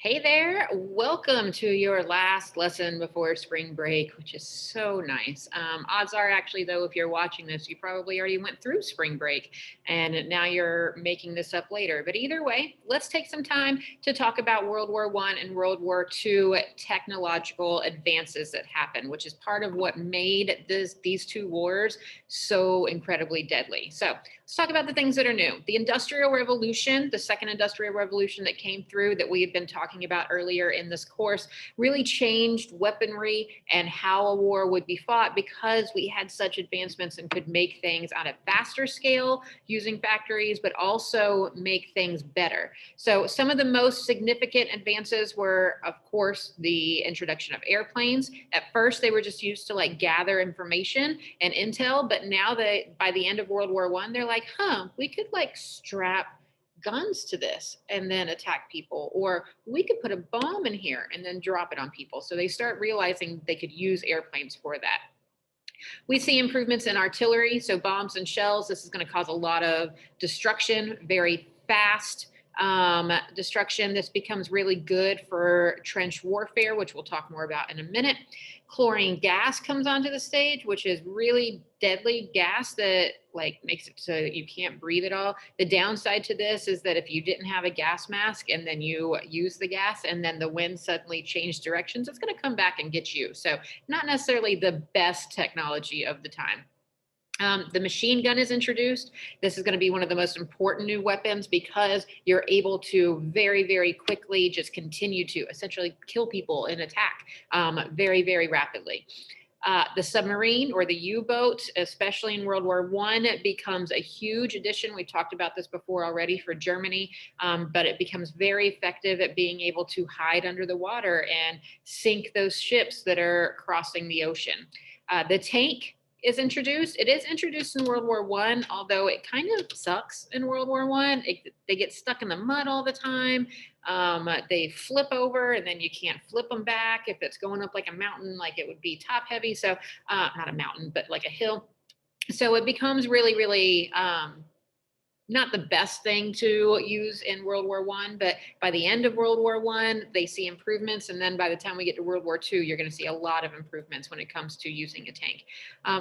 Hey there, welcome to your last lesson before spring break, which is so nice. Odds are, actually, though, if you're watching this, you probably already went through spring break and now you're making this up later. But either way, let's take some time to talk about World War I and World War II technological advances that happened, which is part of what made these two wars so incredibly deadly. So let's talk about the things that are new. The Industrial Revolution, the second Industrial Revolution that came through that we had been talking about earlier in this course, really changed weaponry and how a war would be fought because we had such advancements and could make things on a faster scale using factories, but also make things better. So some of the most significant advances were, of course, the introduction of airplanes. At first, they were just used to like gather information and intel, but now that by the end of World War I, they're like, we could like strap guns to this and then attack people, or we could put a bomb in here and then drop it on people. So they start realizing they could use airplanes for that. We see improvements in artillery, so bombs and shells. This is going to cause a lot of destruction, very fast destruction. This becomes really good for trench warfare, which we'll talk more about in a minute. Chlorine gas comes onto the stage, which is really deadly gas that like makes it so you can't breathe at all. The downside to this is that if you didn't have a gas mask and then you use the gas and then the wind suddenly changed directions, it's going to come back and get you. So not necessarily the best technology of the time. The machine gun is introduced. This is going to be one of the most important new weapons because you're able to very, very quickly just continue to essentially kill people in attack very, very rapidly. The submarine or the U-boat, especially in World War I, becomes a huge addition. We talked about this before already for Germany, but it becomes very effective at being able to hide under the water and sink those ships that are crossing the ocean. The tank is introduced. It is introduced in World War I, although it kind of sucks in World War I. They get stuck in the mud all the time. They flip over and then you can't flip them back if it's going up like a mountain, like it would be top heavy. So not a mountain, but like a hill. So it becomes really, really not the best thing to use in World War I, but by the end of World War I, they see improvements. And then by the time we get to World War II, you're going to see a lot of improvements when it comes to using a tank.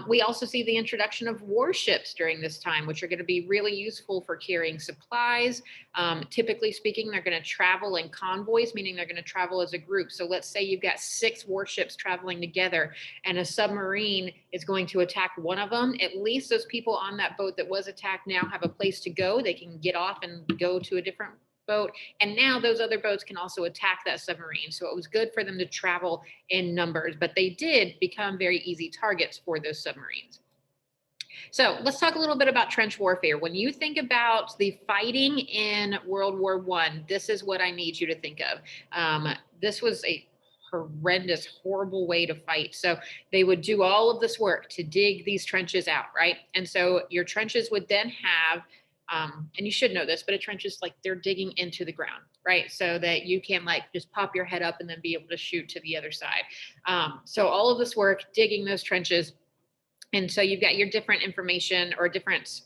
We also see the introduction of warships during this time, which are going to be really useful for carrying supplies. Typically speaking, they're going to travel in convoys, meaning they're going to travel as a group. So let's say you've got 6 warships traveling together and a submarine is going to attack one of them. At least those people on that boat that was attacked now have a place to go. They can get off and go to a different boat. And now those other boats can also attack that submarine. So it was good for them to travel in numbers, but they did become very easy targets for those submarines. So let's talk a little bit about trench warfare. When you think about the fighting in World War I, this is what I need you to think of. This was a horrendous, horrible way to fight. So they would do all of this work to dig these trenches out, right? And so your trenches would then have, and you should know this, but a trench is like they're digging into the ground, right? So that you can like just pop your head up and then be able to shoot to the other side. So all of this work, digging those trenches. And so you've got your different information or different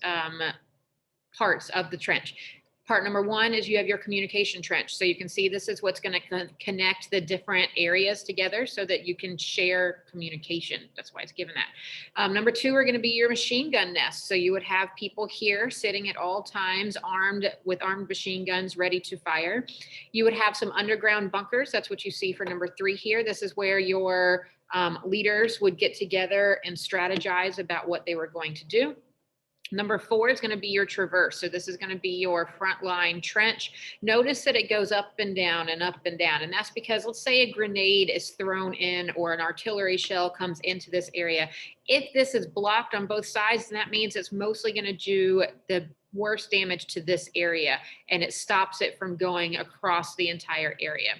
parts of the trench. Part number 1 is you have your communication trench. So you can see this is what's going to connect the different areas together so that you can share communication. That's why it's given that. Number 2 are going to be your machine gun nests. So you would have people here sitting at all times armed with armed machine guns ready to fire. You would have some underground bunkers. That's what you see for number 3 here. This is where your leaders would get together and strategize about what they were going to do. Number 4 is going to be your traverse. So this is going to be your frontline trench. Notice that it goes up and down and up and down. And that's because let's say a grenade is thrown in or an artillery shell comes into this area. If this is blocked on both sides, then that means it's mostly going to do the worst damage to this area. And it stops it from going across the entire area.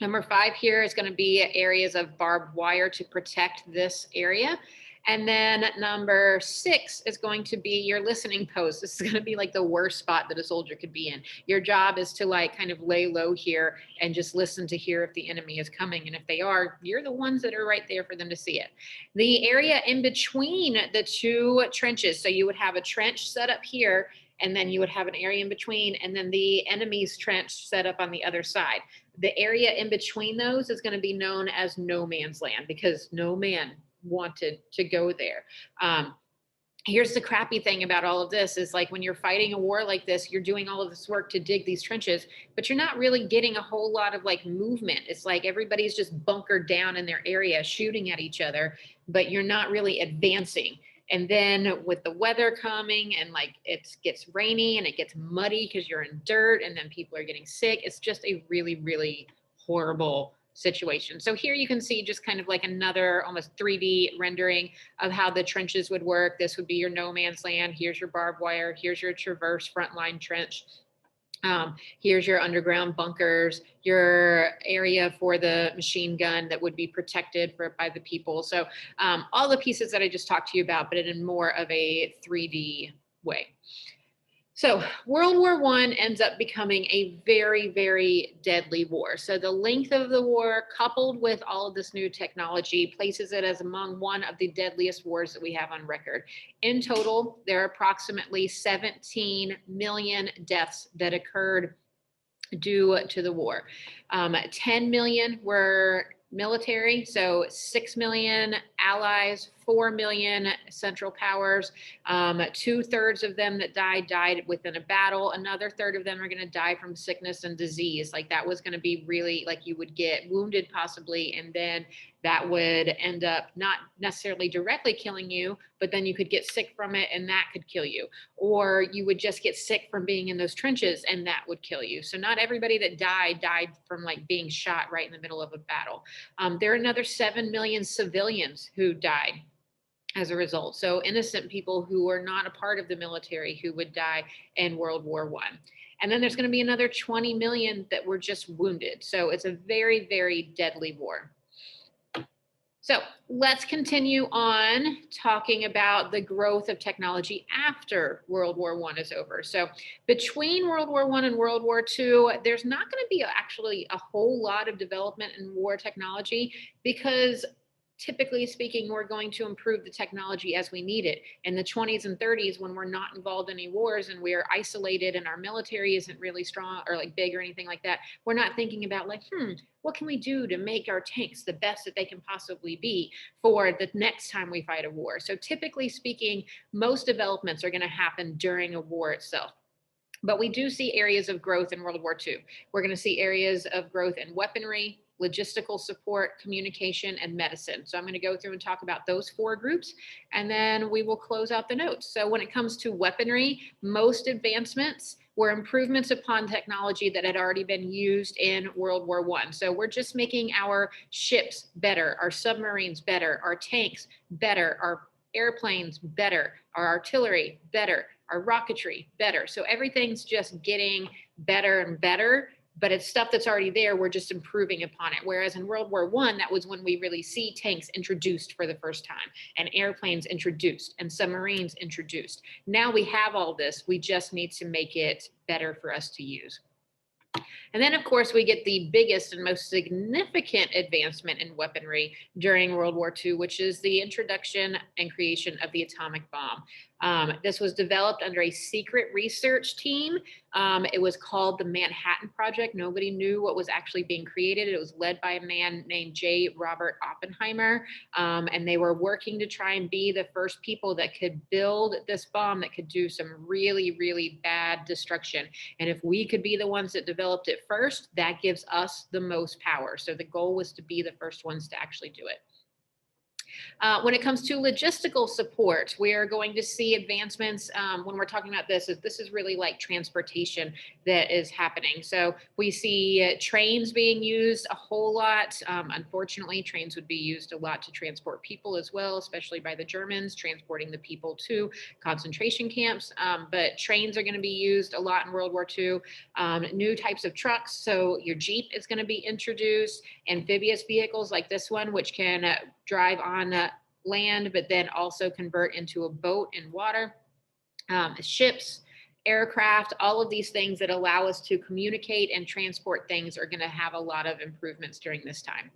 Number 5 here is going to be areas of barbed wire to protect this area. And then number 6 is going to be your listening post. This is going to be like the worst spot that a soldier could be in. Your job is to like kind of lay low here and just listen to hear if the enemy is coming. And if they are, you're the ones that are right there for them to see it. The area in between the 2 trenches. So you would have a trench set up here and then you would have an area in between, and then the enemy's trench set up on the other side. The area in between those is going to be known as no man's land because no man wanted to go there. Here's the crappy thing about all of this is like when you're fighting a war like this, you're doing all of this work to dig these trenches, but you're not really getting a whole lot of like movement. It's like everybody's just bunkered down in their area shooting at each other, but you're not really advancing. And then with the weather coming and like it gets rainy and it gets muddy because you're in dirt and then people are getting sick, it's just a really, really horrible situation. So here you can see just kind of like another almost 3D rendering of how the trenches would work. This would be your no man's land. Here's your barbed wire. Here's your traverse frontline trench. Here's your underground bunkers, your area for the machine gun that would be protected by the people. So all the pieces that I just talked to you about, but in more of a 3D way. So World War I ends up becoming a very, very deadly war. So the length of the war, coupled with all of this new technology, places it as among one of the deadliest wars that we have on record. In total, there are approximately 17 million deaths that occurred due to the war. 10 million were military, so 6 million allies, 4 million Central Powers. 2/3 of them that died within a battle. Another third of them are going to die from sickness and disease. Like that was going to be really like you would get wounded possibly, and then that would end up not necessarily directly killing you, but then you could get sick from it and that could kill you. Or you would just get sick from being in those trenches and that would kill you. So not everybody that died from like being shot right in the middle of a battle. There are another 7 million civilians who died as a result. So innocent people who were not a part of the military who would die in World War I. And then there's going to be another 20 million that were just wounded. So it's a very, very deadly war. So let's continue on talking about the growth of technology after World War I is over. So between World War I and World War II, there's not going to be actually a whole lot of development in war technology because typically speaking, we're going to improve the technology as we need it. In the 20s and 30s, when we're not involved in any wars and we're isolated and our military isn't really strong or like big or anything like that, we're not thinking about like, what can we do to make our tanks the best that they can possibly be for the next time we fight a war? So typically speaking, most developments are going to happen during a war itself. But we do see areas of growth in World War II. We're going to see areas of growth in weaponry, logistical support, communication, and medicine. So I'm going to go through and talk about those 4 groups, and then we will close out the notes. So when it comes to weaponry, most advancements were improvements upon technology that had already been used in World War I. So we're just making our ships better, our submarines better, our tanks better, our airplanes better, our artillery better, our rocketry better. So everything's just getting better and better, but it's stuff that's already there. We're just improving upon it. Whereas in World War I, that was when we really see tanks introduced for the first time and airplanes introduced and submarines introduced. Now we have all this. We just need to make it better for us to use. And then, of course, we get the biggest and most significant advancement in weaponry during World War II, which is the introduction and creation of the atomic bomb. This was developed under a secret research team. It was called the Manhattan Project. Nobody knew what was actually being created. It was led by a man named J. Robert Oppenheimer, and they were working to try and be the first people that could build this bomb that could do some really, really bad destruction. And if we could be the ones that developed it first, that gives us the most power. So the goal was to be the first ones to actually do it. When it comes to logistical support, we are going to see advancements when we're talking about this. This is really like transportation that is happening. So we see trains being used a whole lot. Unfortunately, trains would be used a lot to transport people as well, especially by the Germans, transporting the people to concentration camps. But trains are going to be used a lot in World War II. New types of trucks. So your Jeep is going to be introduced. Amphibious vehicles like this one, which can drive on land, but then also convert into a boat in water. Ships, aircraft, all of these things that allow us to communicate and transport things are going to have a lot of improvements during this time.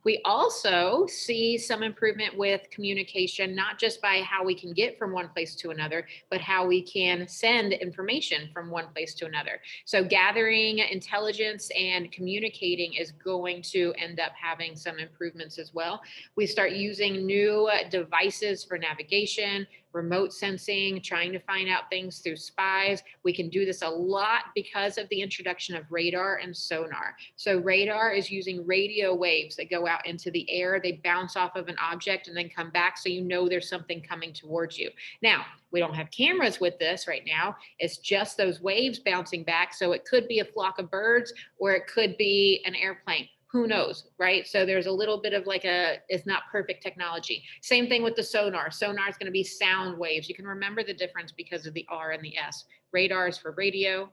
We also see some improvement with communication, not just by how we can get from one place to another, but how we can send information from one place to another. So gathering intelligence and communicating is going to end up having some improvements as well. We start using new devices for navigation, remote sensing, trying to find out things through spies. We can do this a lot because of the introduction of radar and sonar. So radar is using radio waves that go out into the air. They bounce off of an object and then come back, so you know there's something coming towards you. Now, we don't have cameras with this right now. It's just those waves bouncing back. So it could be a flock of birds or it could be an airplane. Who knows, right? So there's a little bit of like it's not perfect technology. Same thing with the sonar. Sonar is going to be sound waves. You can remember the difference because of the R and the S. Radar is for radio.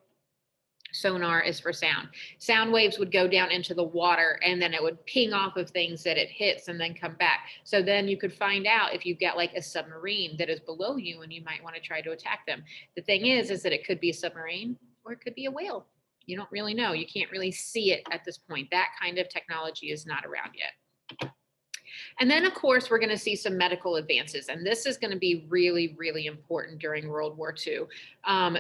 Sonar is for sound. Sound waves would go down into the water and then it would ping off of things that it hits and then come back. So then you could find out if you've got like a submarine that is below you and you might want to try to attack them. The thing is that it could be a submarine or it could be a whale. You don't really know. You can't really see it at this point. That kind of technology is not around yet. And then, of course, we're going to see some medical advances. And this is going to be really, really important during World War II.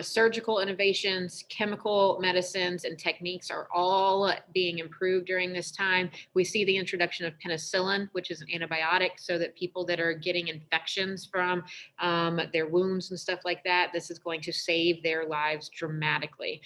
Surgical innovations, chemical medicines, and techniques are all being improved during this time. We see the introduction of penicillin, which is an antibiotic, so that people that are getting infections from their wounds and stuff like that, this is going to save their lives dramatically.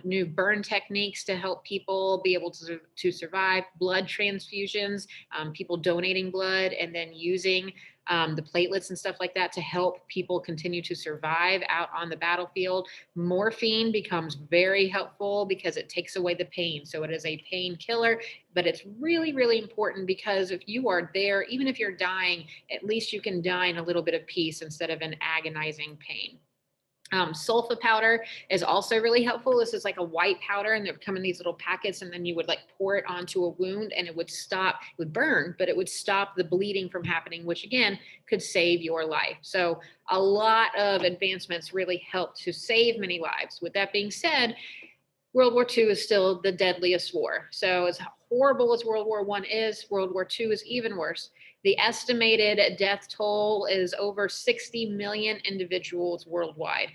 New burn techniques to help people be able to survive, blood transfusions, people donating blood and then using the platelets and stuff like that to help people continue to survive out on the battlefield. Morphine becomes very helpful because it takes away the pain. So it is a painkiller, but it's really, really important because if you are there, even if you're dying, at least you can die in a little bit of peace instead of an agonizing pain. Sulfa powder is also really helpful. This is like a white powder and they would come in these little packets and then you would like pour it onto a wound and it would stop, it would burn, but it would stop the bleeding from happening, which again could save your life. So a lot of advancements really help to save many lives. With that being said, World War II is still the deadliest war. So as horrible as World War I is, World War II is even worse. The estimated death toll is over 60 million individuals worldwide.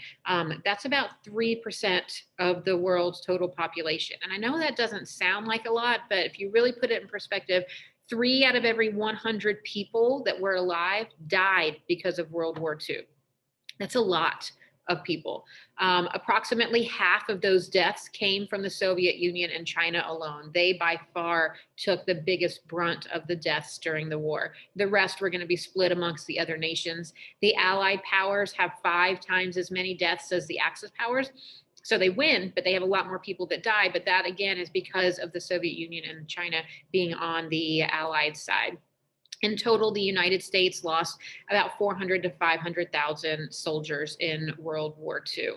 That's about 3% of the world's total population. And I know that doesn't sound like a lot, but if you really put it in perspective, 3 out of every 100 people that were alive died because of World War II. That's a lot of people. Approximately half of those deaths came from the Soviet Union and China alone. They by far took the biggest brunt of the deaths during the war. The rest were going to be split amongst the other nations. The Allied powers have 5 times as many deaths as the Axis powers. So they win, but they have a lot more people that die. But that again is because of the Soviet Union and China being on the Allied side. In total, the United States lost about 400 to 500,000 soldiers in World War II,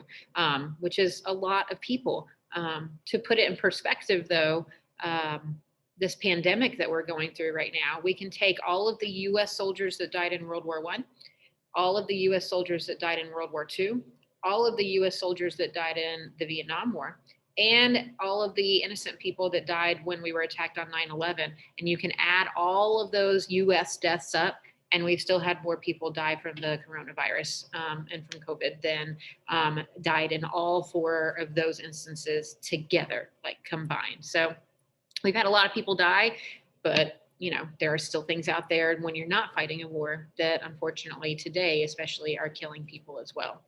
which is a lot of people. To put it in perspective, though, this pandemic that we're going through right now, we can take all of the U.S. soldiers that died in World War I, all of the U.S. soldiers that died in World War II, all of the U.S. soldiers that died in the Vietnam War, and all of the innocent people that died when we were attacked on 9/11. And you can add all of those US deaths up, and we've still had more people die from the coronavirus and from COVID than died in all 4 of those instances together, like combined. So we've had a lot of people die, but you know, there are still things out there when you're not fighting a war that unfortunately today, especially, are killing people as well.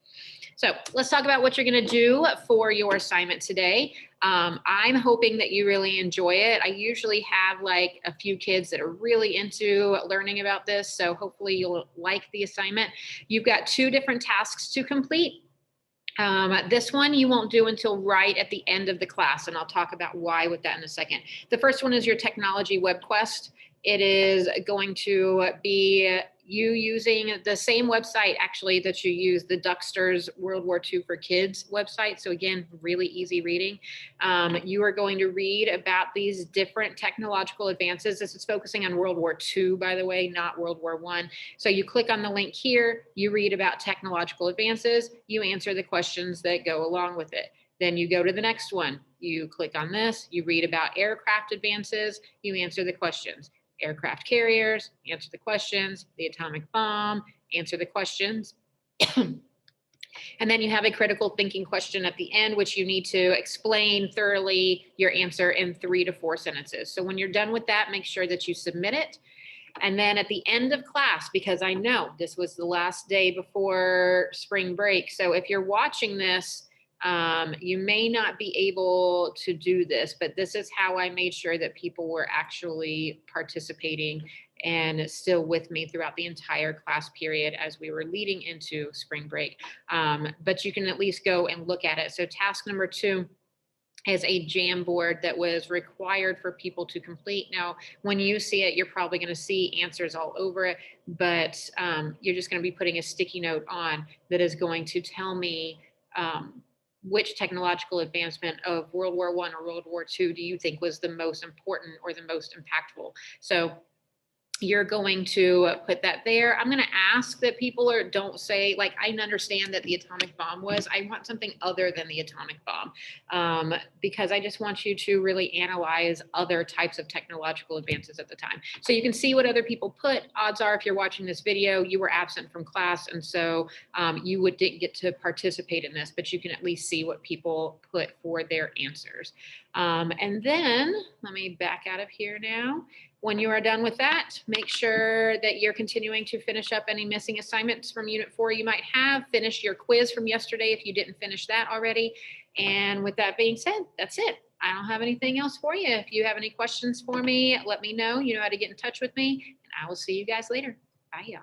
So let's talk about what you're going to do for your assignment today. I'm hoping that you really enjoy it. I usually have like a few kids that are really into learning about this. So hopefully you'll like the assignment. You've got 2 different tasks to complete. This one you won't do until right at the end of the class, and I'll talk about why with that in a second. The first one is your technology web quest. It is going to be you using the same website actually that you use, the Duckster's World War II for Kids website. So again, really easy reading. You are going to read about these different technological advances. This is focusing on World War II, by the way, not World War I. So you click on the link here, you read about technological advances, you answer the questions that go along with it. Then you go to the next one, you click on this, you read about aircraft advances, you answer the questions. Aircraft carriers, answer the questions, the atomic bomb, answer the questions. And then you have a critical thinking question at the end, which you need to explain thoroughly your answer in 3 to 4 sentences. So when you're done with that, make sure that you submit it. And then at the end of class, because I know this was the last day before spring break. So if you're watching this, you may not be able to do this, but this is how I made sure that people were actually participating and still with me throughout the entire class period as we were leading into spring break. But you can at least go and look at it. So task number 2 is a Jamboard that was required for people to complete. Now, when you see it, you're probably going to see answers all over it, but you're just going to be putting a sticky note on that is going to tell me which technological advancement of World War I or World War II do you think was the most important or the most impactful? So you're going to put that there. I'm going to ask that people don't say, like, I understand that the atomic bomb was, I want something other than the atomic bomb, because I just want you to really analyze other types of technological advances at the time. So you can see what other people put. Odds are, if you're watching this video, you were absent from class, and so you didn't get to participate in this, but you can at least see what people put for their answers. And then, let me back out of here now. When you are done with that, make sure that you're continuing to finish up any missing assignments from Unit 4 you might have. Finish your quiz from yesterday if you didn't finish that already. And with that being said, that's it. I don't have anything else for you. If you have any questions for me, let me know. You know how to get in touch with me, and I will see you guys later. Bye, y'all.